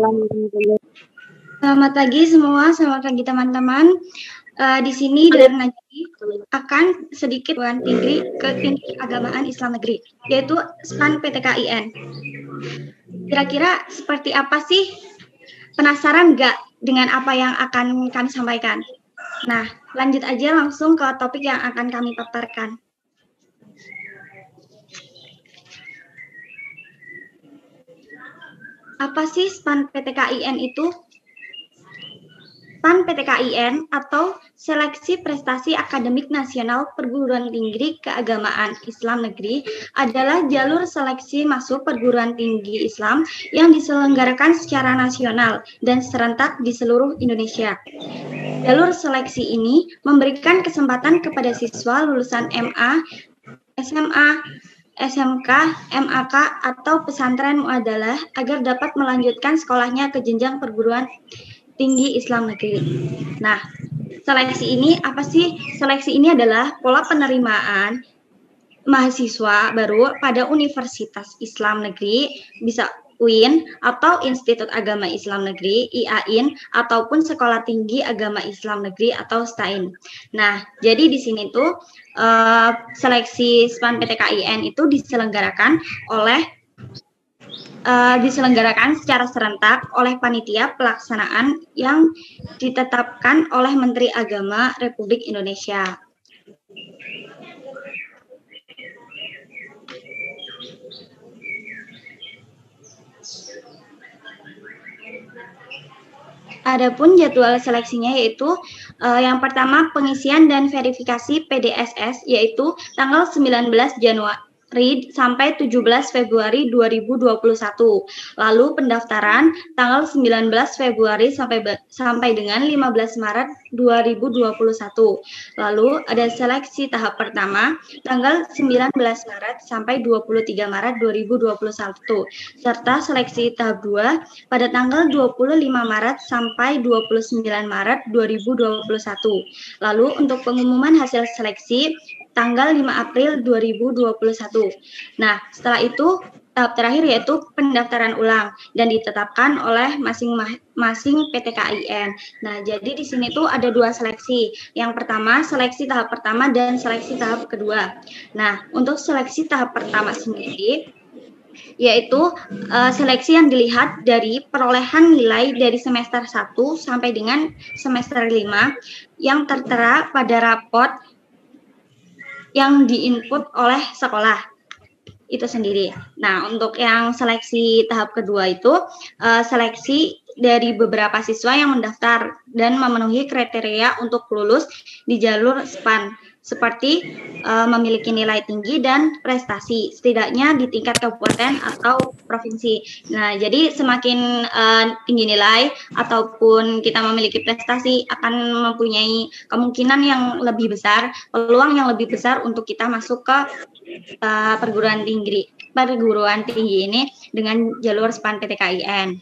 Selamat pagi semua, selamat pagi teman-teman. Di sini dengan Najib akan sedikit tinggi ke tinggi agamaan Islam negeri, yaitu SPAN PTKIN. Kira-kira seperti apa sih? Penasaran nggak dengan apa yang akan kami sampaikan? Nah, lanjut aja langsung ke topik yang akan kami paparkan. Apa sih SPAN PTKIN itu? SPAN PTKIN atau Seleksi Prestasi Akademik Nasional Perguruan Tinggi Keagamaan Islam Negeri adalah jalur seleksi masuk perguruan tinggi Islam yang diselenggarakan secara nasional dan serentak di seluruh Indonesia. Jalur seleksi ini memberikan kesempatan kepada siswa lulusan MA, SMA, SMK, MAK, atau pesantren muadalah agar dapat melanjutkan sekolahnya ke jenjang perguruan tinggi Islam negeri. Nah, seleksi ini apa sih? Seleksi ini adalah pola penerimaan mahasiswa baru pada Universitas Islam Negeri, bisa UIN atau Institut Agama Islam Negeri, IAIN, ataupun Sekolah Tinggi Agama Islam Negeri atau STAIN. Nah, jadi di sini tuh seleksi SPAN PTKIN itu diselenggarakan secara serentak oleh panitia pelaksanaan yang ditetapkan oleh Menteri Agama Republik Indonesia. Adapun jadwal seleksinya yaitu yang pertama pengisian dan verifikasi PDSS yaitu tanggal 19 Januari sampai 17 Februari 2021. Lalu pendaftaran tanggal 19 Februari sampai dengan 15 Maret 2021. Lalu ada seleksi tahap pertama tanggal 19 Maret sampai 23 Maret 2021. Serta seleksi tahap 2 pada tanggal 25 Maret sampai 29 Maret 2021. Lalu untuk pengumuman hasil seleksi tanggal 5 April 2021. Nah, setelah itu tahap terakhir yaitu pendaftaran ulang dan ditetapkan oleh masing-masing PTKIN. Nah, jadi di sini tuh ada dua seleksi. Yang pertama, seleksi tahap pertama dan seleksi tahap kedua. Nah, untuk seleksi tahap pertama sendiri yaitu seleksi yang dilihat dari perolehan nilai dari semester 1 sampai dengan semester 5 yang tertera pada raport yang diinput oleh sekolah itu sendiri. Nah, untuk yang seleksi tahap kedua itu seleksi dari beberapa siswa yang mendaftar dan memenuhi kriteria untuk lulus di jalur SPAN seperti memiliki nilai tinggi dan prestasi setidaknya di tingkat kabupaten atau provinsi. Nah, jadi semakin tinggi nilai ataupun kita memiliki prestasi akan mempunyai kemungkinan yang lebih besar, peluang yang lebih besar untuk kita masuk ke perguruan tinggi ini dengan jalur SPAN PTKIN.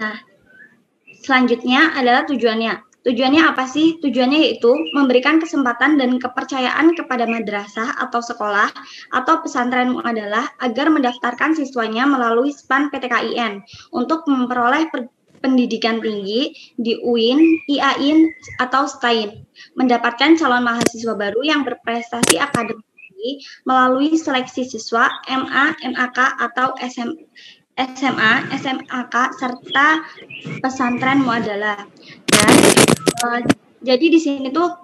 Nah, selanjutnya adalah tujuannya. Tujuannya apa sih? Tujuannya yaitu memberikan kesempatan dan kepercayaan kepada madrasah atau sekolah atau pesantren muadalah agar mendaftarkan siswanya melalui SPAN PTKIN untuk memperoleh pendidikan tinggi di UIN, IAIN, atau STAIN, mendapatkan calon mahasiswa baru yang berprestasi akademik melalui seleksi siswa MA, MAK, atau SMA, SMAK, serta pesantren muadalah. Dan jadi di sini tuh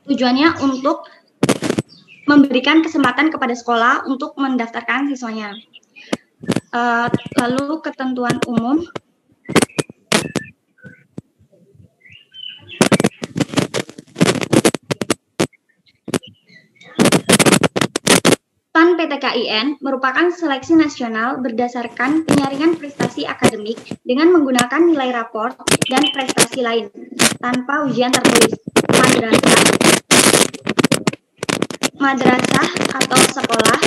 tujuannya untuk memberikan kesempatan kepada sekolah untuk mendaftarkan siswanya. Lalu ketentuan umum. SPAN PTKIN merupakan seleksi nasional berdasarkan penyaringan prestasi akademik dengan menggunakan nilai raport dan prestasi lain tanpa ujian tertulis. Madrasah atau sekolah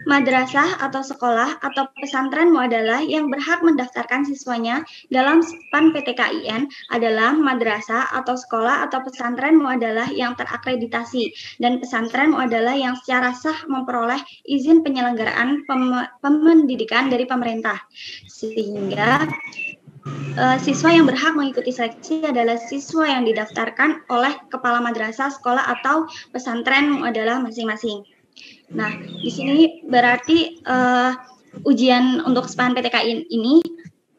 Madrasah atau sekolah atau pesantren muadalah yang berhak mendaftarkan siswanya dalam SPAN PTKIN adalah madrasah atau sekolah atau pesantren muadalah yang terakreditasi dan pesantren muadalah yang secara sah memperoleh izin penyelenggaraan pendidikan dari pemerintah. Sehingga siswa yang berhak mengikuti seleksi adalah siswa yang didaftarkan oleh kepala madrasah, sekolah, atau pesantren muadalah masing-masing. Nah, di sini berarti ujian untuk SPAN PTKI ini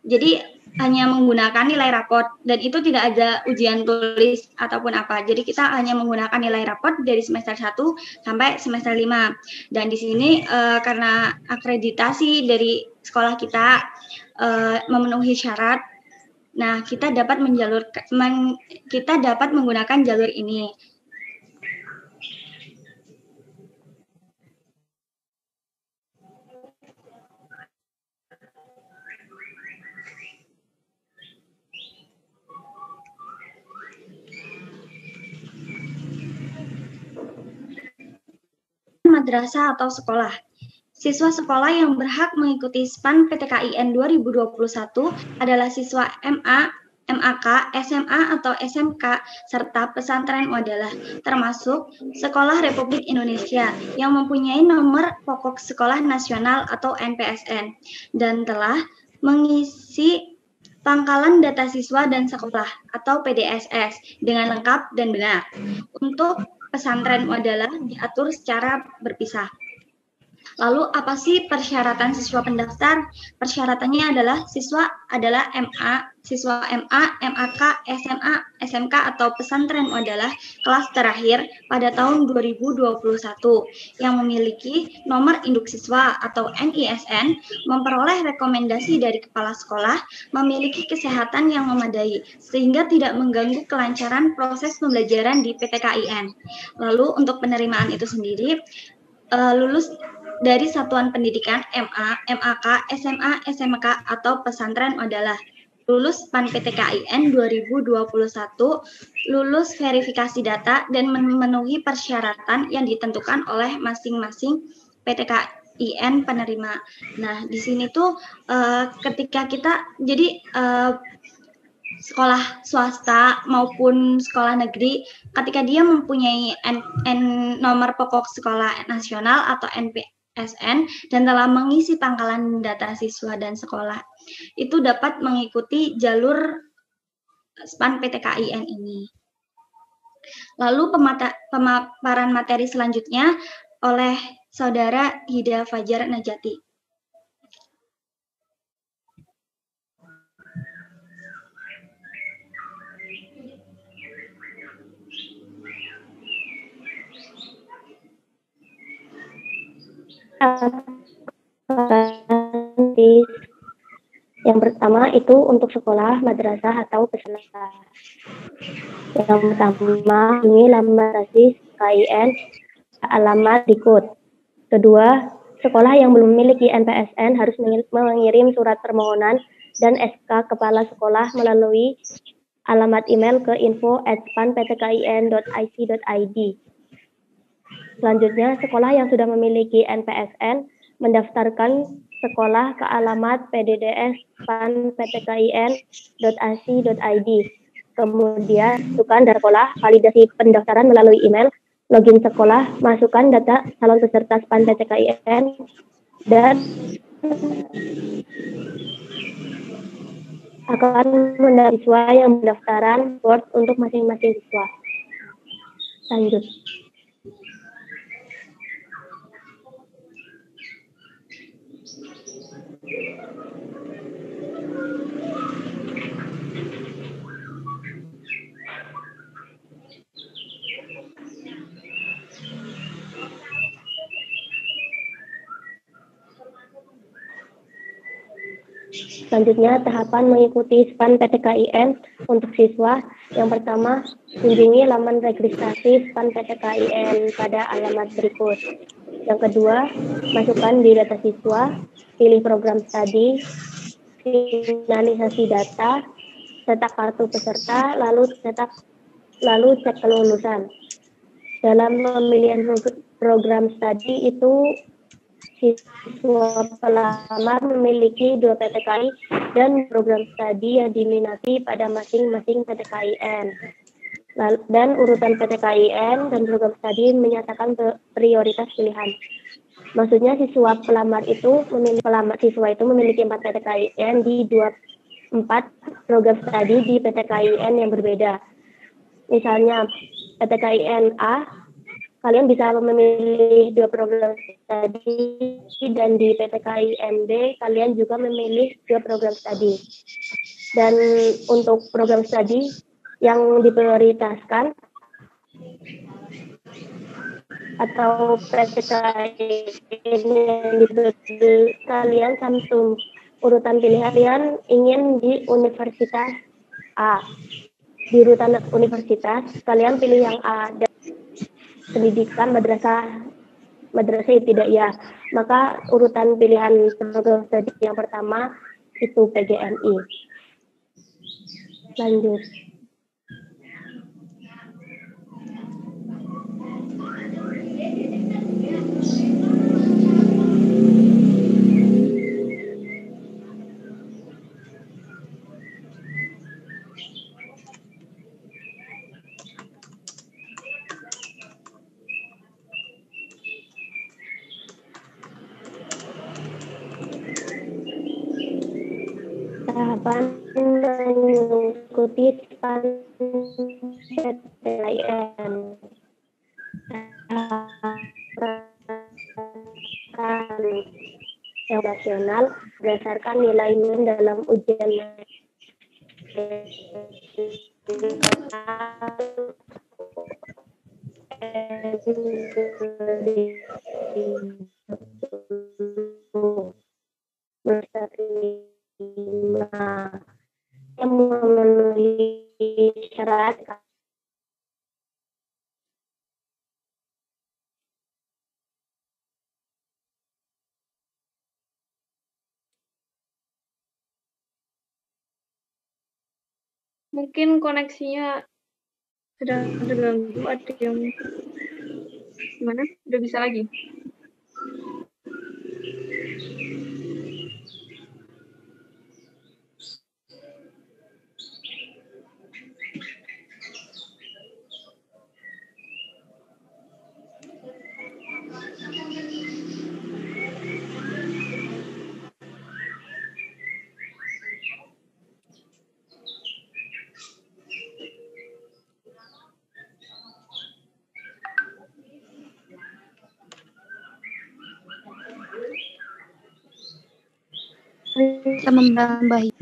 jadi hanya menggunakan nilai raport dan itu tidak ada ujian tulis ataupun apa. Jadi kita hanya menggunakan nilai raport dari semester 1 sampai semester 5. Dan di sini karena akreditasi dari sekolah kita memenuhi syarat, nah kita dapat menggunakan jalur ini. Madrasah atau sekolah. Siswa sekolah yang berhak mengikuti SPAN PTKIN 2021 adalah siswa MA, MAK, SMA atau SMK, serta pesantren muadalah, termasuk Sekolah Republik Indonesia yang mempunyai nomor pokok sekolah nasional atau NPSN dan telah mengisi pangkalan data siswa dan sekolah atau PDSS dengan lengkap dan benar. Untuk pesantren muadalah diatur secara berpisah. Lalu apa sih persyaratan siswa pendaftar? Persyaratannya adalah siswa adalah siswa MA, MAK, SMA, SMK atau pesantren muadalah kelas terakhir pada tahun 2021 yang memiliki nomor induk siswa atau NISN, memperoleh rekomendasi dari kepala sekolah, memiliki kesehatan yang memadai sehingga tidak mengganggu kelancaran proses pembelajaran di PTKIN. Lalu untuk penerimaan itu sendiri lulus dari satuan pendidikan MA, MAK, SMA, SMK atau pesantren adalah lulus SPAN PTKIN 2021, lulus verifikasi data dan memenuhi persyaratan yang ditentukan oleh masing-masing PTKIN penerima. Nah, di sini tuh ketika kita jadi sekolah swasta maupun sekolah negeri, ketika dia mempunyai nomor pokok sekolah nasional atau NPSN dan telah mengisi pangkalan data siswa dan sekolah, itu dapat mengikuti jalur SPAN PTKIN ini. Lalu pemaparan materi selanjutnya oleh Saudara Hida Fajar Najati. Yang pertama itu untuk sekolah, madrasah atau pesantren. Yang pertama ini laman basis KIN alamat berikut. Kedua, sekolah yang belum memiliki NPSN harus mengirim surat permohonan dan SK kepala sekolah melalui alamat email ke info@spanptkin.ic.id. Selanjutnya, sekolah yang sudah memiliki NPSN mendaftarkan sekolah ke alamat pdds.spanptkin.ac.id. Kemudian, masukkan data sekolah, validasi pendaftaran melalui email, login sekolah, masukkan data calon peserta SPAN PTKIN, dan akan mendapat siswa yang pendaftaran board untuk masing-masing siswa. Lanjut. Selanjutnya, tahapan mengikuti SPAN PTKIN untuk siswa. Yang pertama, kunjungi laman registrasi SPAN PTKIN pada alamat berikut. Yang kedua, masukkan di data siswa, pilih program studi, finalisasi data, cetak kartu peserta, lalu cek kelulusan. Dalam pemilihan program studi itu siswa pelamar memiliki 2 PTKI dan program studi yang diminati pada masing-masing PTKIN. Dan urutan PTKIN dan program studi menyatakan prioritas pilihan. Maksudnya siswa pelamar itu siswa itu memiliki 4 PTKIN di 4 program studi di PTKIN yang berbeda. Misalnya PTKIN A, kalian bisa memilih 2 program studi, dan di PTKIN B kalian juga memilih 2 program studi. Dan untuk program studi yang diprioritaskan atau PTKIN yang diberi kalian cantum urutan pilihan kalian ingin di universitas A. Di urutan universitas kalian pilih yang A, dan pendidikan madrasah ibtidaiyah. Maka urutan pilihan program studi yang pertama itu PGMI. Lanjut. Tahapan mengikuti PTKIN. Yang nasional berdasarkan nilai dalam ujian yang memenuhi syarat. Mungkin koneksinya sedang terganggu, ada yang gimana? Udah bisa lagi? Bisa menambahi.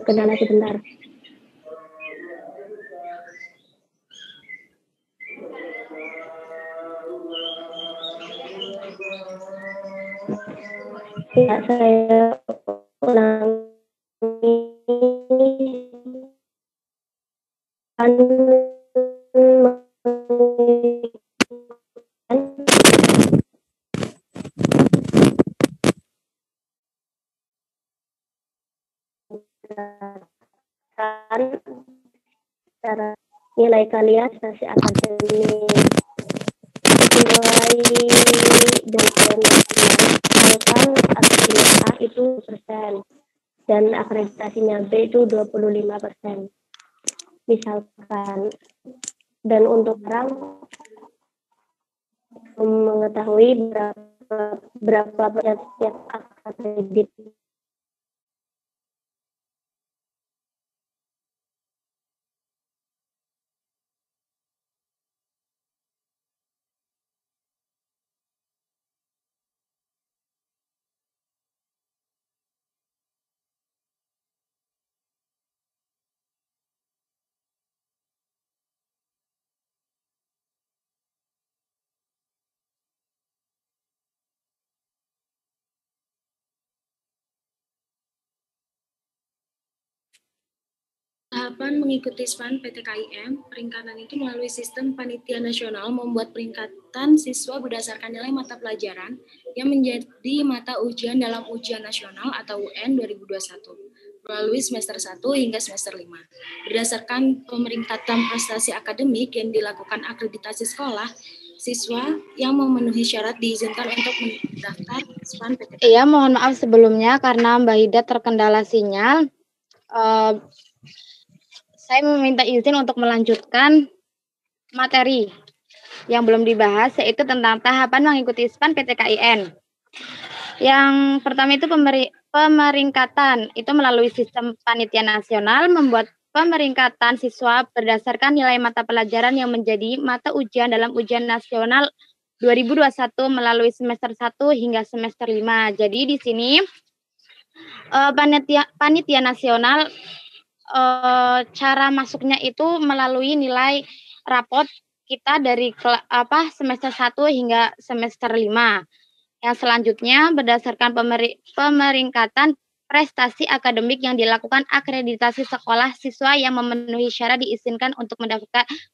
Kendala sebentar. Ya, saya ulangi. Cara nilai kalian prestasi akademik nilai dan misalkan akreditasinya A itu persen dan akreditasinya B itu 25%, misalkan. Dan untuk orang mengetahui berapa persen setiap akredit. tahapan mengikuti SPAN PTKIM, peringkatan itu melalui sistem panitia nasional membuat peringkatan siswa berdasarkan nilai mata pelajaran yang menjadi mata ujian dalam ujian nasional atau UN 2021 melalui semester 1 hingga semester 5. Berdasarkan pemeringkatan prestasi akademik yang dilakukan akreditasi sekolah, siswa yang memenuhi syarat diizinkan untuk mendaftar SPAN PTKIM. Iya, mohon maaf sebelumnya karena Mbak Hida terkendala sinyal. Saya meminta izin untuk melanjutkan materi yang belum dibahas, yaitu tentang tahapan mengikuti SPAN PTKIN. Yang pertama itu pemeringkatan, itu melalui sistem panitia nasional membuat pemeringkatan siswa berdasarkan nilai mata pelajaran yang menjadi mata ujian dalam ujian nasional 2021 melalui semester 1 hingga semester 5. Jadi di sini panitia nasional cara masuknya itu melalui nilai rapot kita dari semester 1 hingga semester 5. Yang selanjutnya berdasarkan pemeringkatan prestasi akademik yang dilakukan akreditasi sekolah, siswa yang memenuhi syarat diizinkan untuk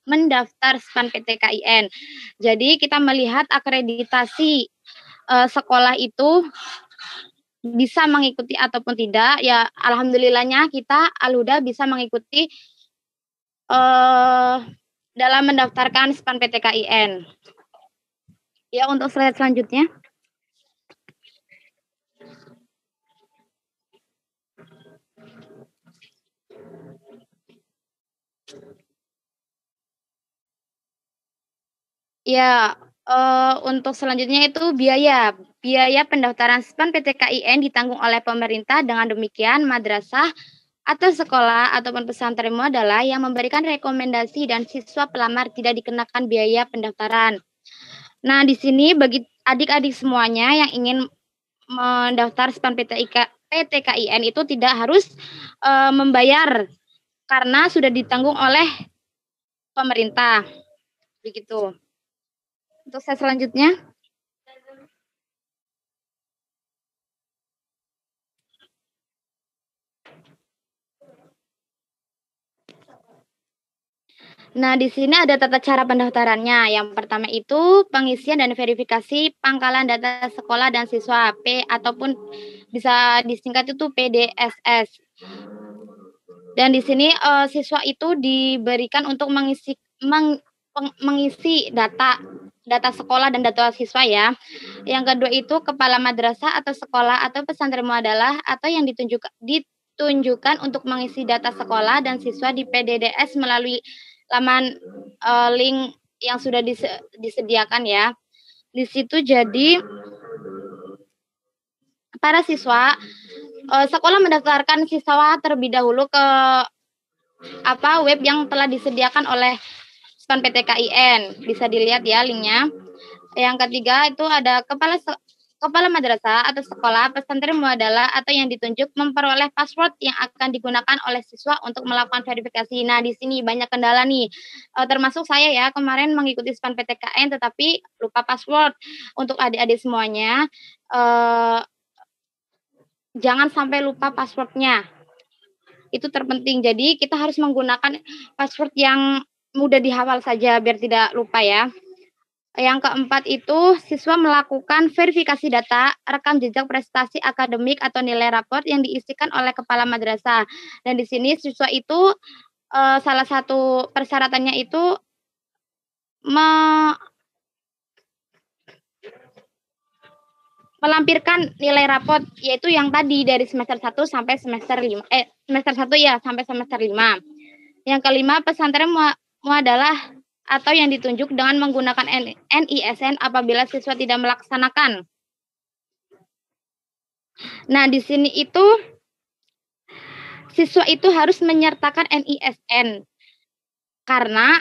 mendaftar SPAN PTKIN. Jadi kita melihat akreditasi sekolah itu bisa mengikuti ataupun tidak, ya alhamdulillahnya kita Alhuda bisa mengikuti dalam mendaftarkan SPAN PTKIN. Ya, untuk slide selanjutnya. Ya, untuk selanjutnya itu biaya pendaftaran SPAN PTKIN ditanggung oleh pemerintah. Dengan demikian, madrasah atau sekolah ataupun pesantren adalah yang memberikan rekomendasi dan siswa pelamar tidak dikenakan biaya pendaftaran. Nah, di sini bagi adik-adik semuanya yang ingin mendaftar SPAN PTKIN itu tidak harus membayar karena sudah ditanggung oleh pemerintah. Begitu. Untuk saya selanjutnya. Nah, di sini ada tata cara pendaftarannya. Yang pertama itu pengisian dan verifikasi pangkalan data sekolah dan siswa P ataupun bisa disingkat itu PDSS. Dan di sini siswa itu diberikan untuk mengisi data sekolah dan data siswa ya. Yang kedua itu kepala madrasah atau sekolah atau pesantren muadalah atau yang ditunjukkan untuk mengisi data sekolah dan siswa di PDDS melalui laman link yang sudah disediakan ya. Di situ jadi para siswa sekolah mendaftarkan siswa terlebih dahulu ke web yang telah disediakan oleh SPAN PTKIN. Bisa dilihat ya linknya. Yang ketiga itu ada kepala madrasah atau sekolah pesantren muadalah atau yang ditunjuk memperoleh password yang akan digunakan oleh siswa untuk melakukan verifikasi. Nah, di sini banyak kendala nih. Termasuk saya ya, kemarin mengikuti SPAN PTKN tetapi lupa password. Untuk adik-adik semuanya, jangan sampai lupa passwordnya. Itu terpenting. Jadi kita harus menggunakan password yang mudah dihafal saja biar tidak lupa ya. Yang keempat itu siswa melakukan verifikasi data rekam jejak prestasi akademik atau nilai raport yang diisikan oleh kepala madrasah. Dan di sini siswa itu salah satu persyaratannya itu melampirkan nilai raport, yaitu yang tadi dari semester 1 sampai semester 5. Semester 1 ya sampai semester 5. Yang kelima, pesantren muadalah atau yang ditunjuk dengan menggunakan NISN apabila siswa tidak melaksanakan. Nah, di sini itu siswa itu harus menyertakan NISN. Karena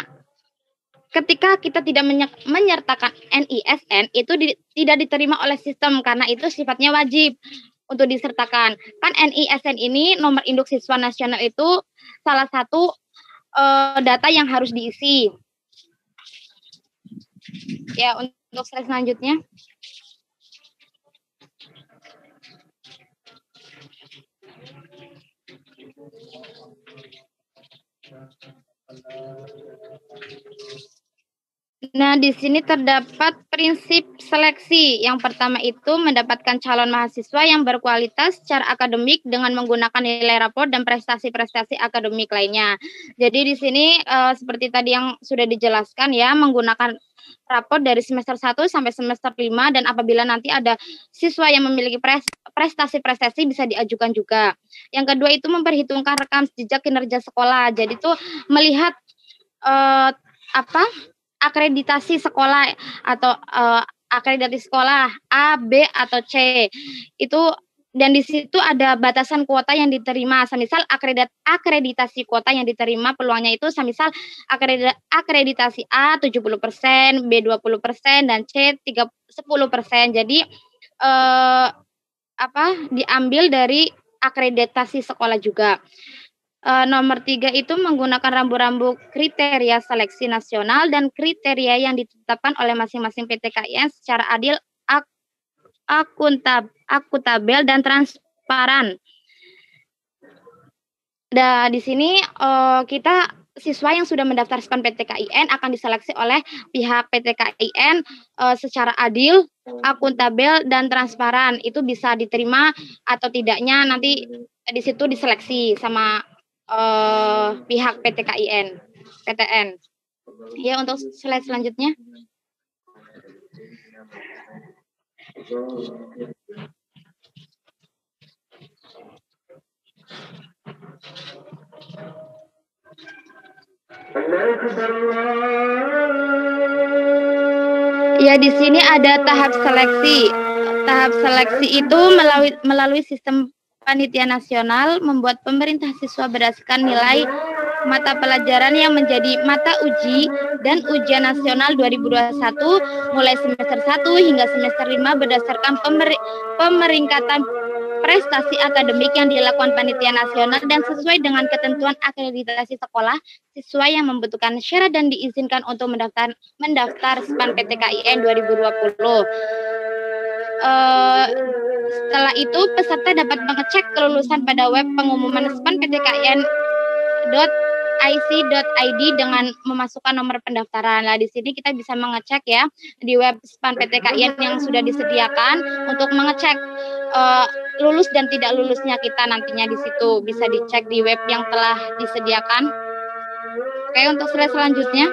ketika kita tidak menyertakan NISN, itu tidak diterima oleh sistem karena itu sifatnya wajib untuk disertakan. Kan NISN ini nomor induk siswa nasional itu salah satu data yang harus diisi. Ya, untuk slide selanjutnya. Nah, di sini terdapat prinsip seleksi. Yang pertama itu mendapatkan calon mahasiswa yang berkualitas secara akademik dengan menggunakan nilai rapor dan prestasi-prestasi akademik lainnya. Jadi di sini seperti tadi yang sudah dijelaskan ya, menggunakan rapor dari semester 1 sampai semester 5, dan apabila nanti ada siswa yang memiliki prestasi-prestasi bisa diajukan juga. Yang kedua itu memperhitungkan rekam jejak kinerja sekolah. Jadi itu melihat akreditasi sekolah atau akreditasi sekolah A, B atau C. Itu, dan di situ ada batasan kuota yang diterima. Semisal akreditasi kuota yang diterima peluangnya itu semisal akreditasi A 70%, B 20% dan C 10%. Jadi diambil dari akreditasi sekolah juga. Nomor 3 itu menggunakan rambu-rambu kriteria seleksi nasional dan kriteria yang ditetapkan oleh masing-masing PTKIN secara adil, akuntabel dan transparan. Dan di sini kita siswa yang sudah mendaftarkan PTKIN akan diseleksi oleh pihak PTKIN secara adil, akuntabel dan transparan. Itu bisa diterima atau tidaknya nanti di situ diseleksi sama pihak PTN. Ya, untuk slide selanjutnya. Ya, di sini ada tahap seleksi. Tahap seleksi itu melalui sistem panitia nasional membuat pemerintah siswa berdasarkan nilai mata pelajaran yang menjadi mata uji dan ujian nasional 2021 mulai semester 1 hingga semester 5 berdasarkan pemeringkatan prestasi akademik yang dilakukan panitia nasional dan sesuai dengan ketentuan akreditasi sekolah siswa yang membutuhkan syarat dan diizinkan untuk mendaftar SPAN PTKIN 2020. Setelah itu peserta dapat mengecek kelulusan pada web pengumuman SPAN PTKIN.ic.id dengan memasukkan nomor pendaftaran. Nah, di sini kita bisa mengecek ya di web SPAN PTKIN yang sudah disediakan untuk mengecek lulus dan tidak lulusnya kita nantinya di situ bisa dicek di web yang telah disediakan. Oke, untuk slide selanjutnya.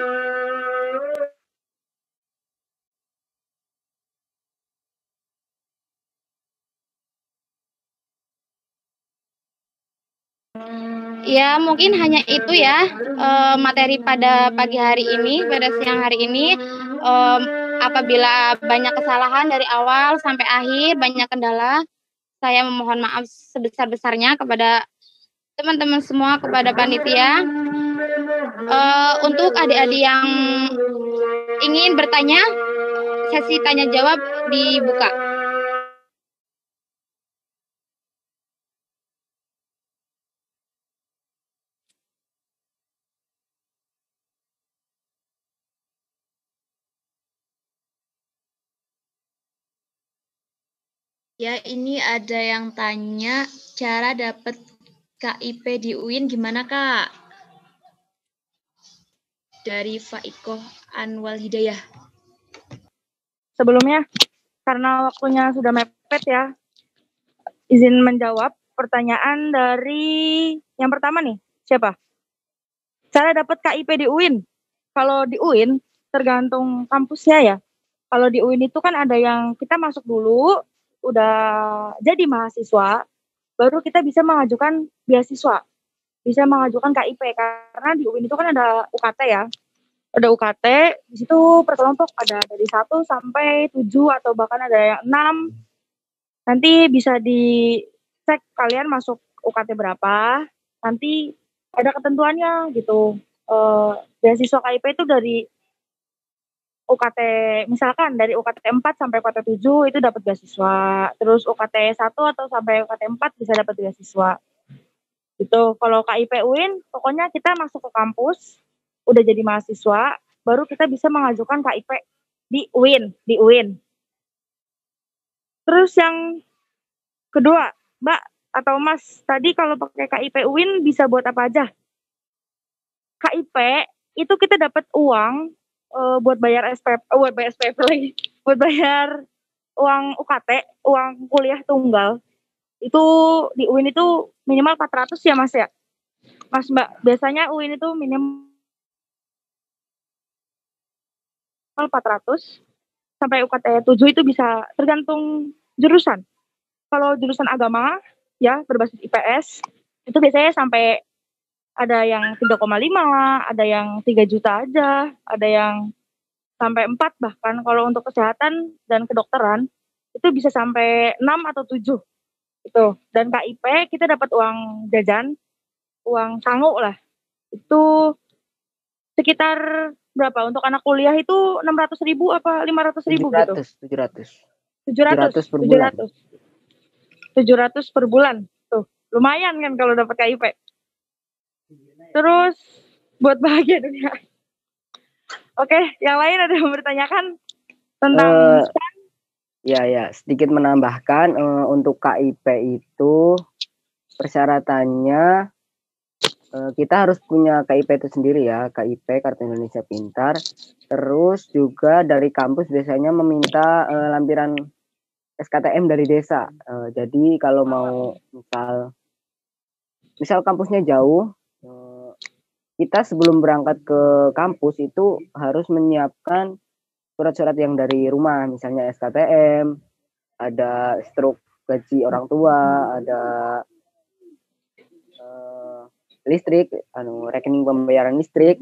Ya, mungkin hanya itu ya materi pada pagi hari ini, pada siang hari ini. Apabila banyak kesalahan dari awal sampai akhir, banyak kendala, saya memohon maaf sebesar-besarnya kepada teman-teman semua, kepada panitia. Untuk adik-adik yang ingin bertanya, sesi tanya jawab dibuka. Ya, ini ada yang tanya cara dapat KIP di UIN gimana, Kak? Dari Faikoh Anwal Hidayah. Sebelumnya, karena waktunya sudah mepet ya, izin menjawab pertanyaan dari yang pertama nih, siapa? Cara dapat KIP di UIN. Kalau di UIN, tergantung kampusnya ya. Kalau di UIN itu kan ada yang kita masuk dulu, udah jadi mahasiswa, baru kita bisa mengajukan beasiswa, bisa mengajukan KIP, karena di UIN itu kan ada UKT ya, ada UKT, di situ per kelompok ada dari 1 sampai 7 atau bahkan ada yang 6, nanti bisa dicek kalian masuk UKT berapa, nanti ada ketentuannya gitu, beasiswa KIP itu dari UKT, misalkan dari UKT 4 sampai UKT 7 itu dapat beasiswa. Terus UKT 1 atau sampai UKT 4 bisa dapat beasiswa. Gitu. Kalau KIP UIN, pokoknya kita masuk ke kampus, udah jadi mahasiswa, baru kita bisa mengajukan KIP di UIN. Terus yang kedua, Mbak atau Mas, tadi kalau pakai KIP UIN bisa buat apa aja? KIP itu kita dapat uang buat bayar SPP lagi, buat bayar uang UKT, uang kuliah tunggal. Itu di UIN itu minimal 400 ya Mas ya? Mas Mbak, biasanya UIN itu minimal 400 sampai UKT 7 itu bisa tergantung jurusan. Kalau jurusan agama ya berbasis IPS itu biasanya sampai ada yang 3,5, ada yang 3 juta aja, ada yang sampai 4 bahkan. Kalau untuk kesehatan dan kedokteran itu bisa sampai 6 atau 7 itu. Dan KIP kita dapat uang jajan, uang sangu lah. Itu sekitar berapa untuk anak kuliah itu 600.000 apa 500.000 gitu? 700 per bulan. 700 per bulan. Tuh, lumayan kan kalau dapat KIP. Terus buat bahagia dunia. Oke, yang lain ada yang bertanyakan tentang ya, sedikit menambahkan untuk KIP itu persyaratannya kita harus punya KIP itu sendiri ya, KIP Kartu Indonesia Pintar. Terus juga dari kampus biasanya meminta lampiran SKTM dari desa. Jadi kalau mau misal kampusnya jauh, kita sebelum berangkat ke kampus itu harus menyiapkan surat-surat yang dari rumah, misalnya SKTM, ada struk gaji orang tua, ada listrik, rekening pembayaran listrik.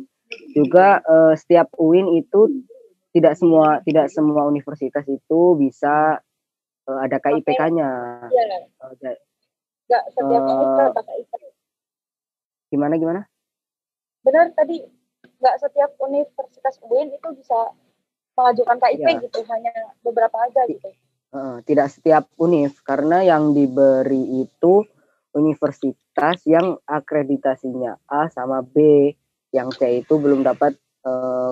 Juga setiap UIN itu tidak semua universitas itu bisa ada KIPK-nya. Enggak setiap universitas ada KIP. Gimana? Benar tadi, enggak setiap universitas UIN itu bisa mengajukan KIP gitu, hanya beberapa aja gitu. Tidak setiap univ, karena yang diberi itu universitas yang akreditasinya A sama B, yang C itu belum dapat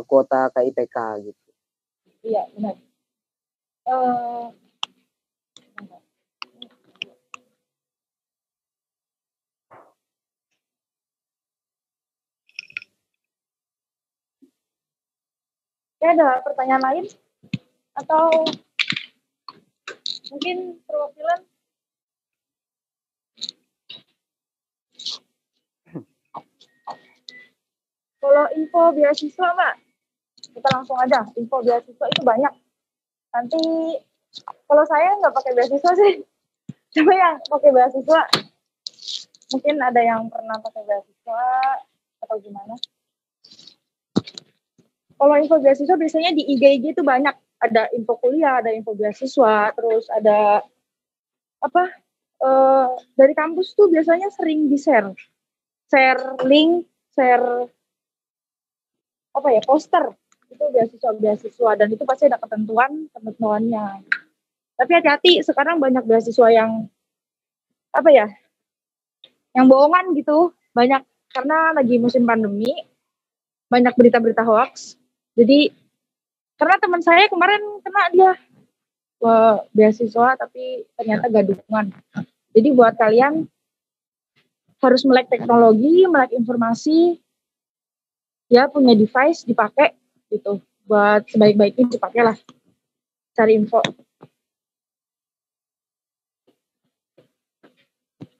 kuota KIPK gitu. Iya, benar. Ya, ada pertanyaan lain? Atau mungkin perwakilan? Kalau info beasiswa, Mbak, kita langsung aja. Info beasiswa itu banyak. Nanti, kalau saya nggak pakai beasiswa sih. Cuma yang pakai beasiswa, mungkin ada yang pernah pakai beasiswa atau gimana. Kalau info beasiswa biasanya di IG itu banyak. Ada info kuliah, ada info beasiswa, terus ada dari kampus tuh biasanya sering di-share. Share link, share poster. Itu beasiswa, dan itu pasti ada ketentuannya. Tapi hati-hati, sekarang banyak beasiswa yang yang bohongan gitu. Banyak, karena lagi musim pandemi, banyak berita-berita hoax. Jadi, karena teman saya kemarin kena dia beasiswa, tapi ternyata gak dukungan. Jadi buat kalian harus melek teknologi, melek informasi, ya punya device dipakai gitu. Buat sebaik-baiknya dipakailah. Cari info.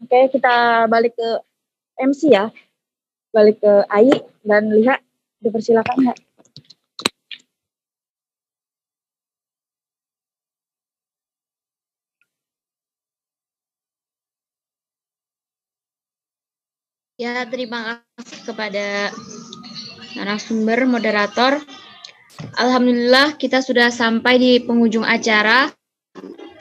Oke, kita balik ke MC ya. Balik ke Ai dan lihat, dipersilakan ya. Ya, terima kasih kepada narasumber, moderator. Alhamdulillah kita sudah sampai di penghujung acara.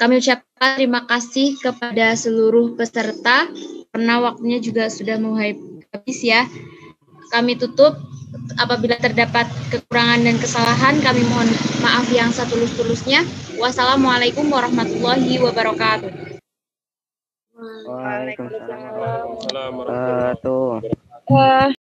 Kami ucapkan terima kasih kepada seluruh peserta karena waktunya juga sudah mulai habis ya. Kami tutup. Apabila terdapat kekurangan dan kesalahan, kami mohon maaf yang setulus-tulusnya. Wassalamualaikum warahmatullahi wabarakatuh. Waalaikumsalam warahmatullahi wabarakatuh.